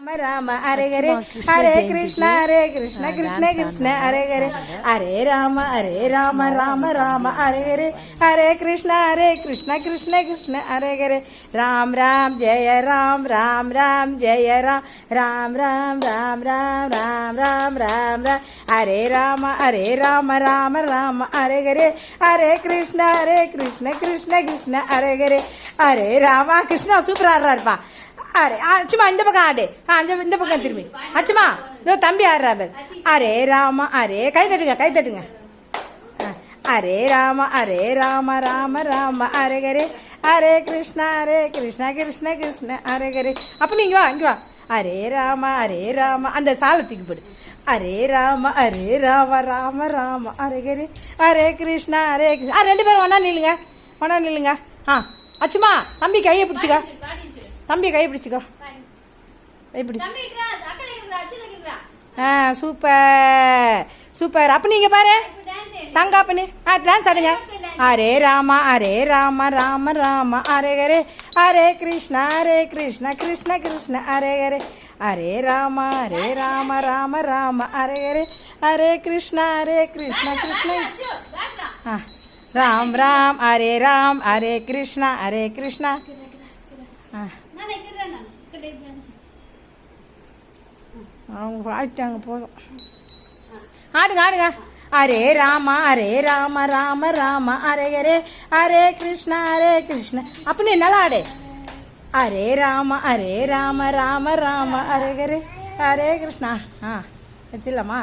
राम हरे हरे हरे कृष्ण कृष्ण कृष्ण हरे हरे हरे राम राम राम हरे हरे हरे कृष्ण कृष्ण कृष्ण हरे हरे राम राम जय राम राम राम जय राम राम राम राम राम राम राम राम राम हरे राम राम राम हरे हरे हरे कृष्ण कृष्ण कृष्ण हरे हरे हरे राम कृष्ण सूपर இருப்பா அரே அச்சுமா இந்த பக்கம் ஆடு இந்த பக்கம் திரும்பி அச்சுமா இதோ தம்பி ஆடுறாரு அரே ராம அரே கை தட்டுங்க அரே ராம ராம ராம ஹரே ஹரே ஹரே கிருஷ்ண கிருஷ்ண கிருஷ்ண ஹரே ஹரே அப்ப நீங்க வா ஹரே ராம அந்த சாலத்துக்கு போடு ஹரே ராம ராம ராம ஹரே ஹரே ஹரே கிருஷ்ண ரெண்டு பேரும் ஒண்ணா நில்லுங்க அச்சுமா தம்பி கையை பிடிச்சுக்கோ எப்படி சூப்பர் அப்ப நீங்க பாரு தங்கா பண்ணி டான்ஸ் ஆடுங்க ஹரே ராம ராம ராம ஹரே ஹரே ஹரே கிருஷ்ண கிருஷ்ண கிருஷ்ண ஹரே ஹரே ஹரே ராம ராம ராம ஹரே ஹரே ஹரே கிருஷ்ண கிருஷ்ண ராம் ராம் ஹரே கிருஷ்ணா அவங்க ஆயிட்டாங்க போதும் ஆடுங்க ஹரே ராம ராம ராம ஹரே ஹரே ஹரே கிருஷ்ண அப்ப நீ நல்லா ஆடு ஹரே ராம ராம ராம ஹரே ஹரே ஹரே கிருஷ்ணா வச்சிடலாமா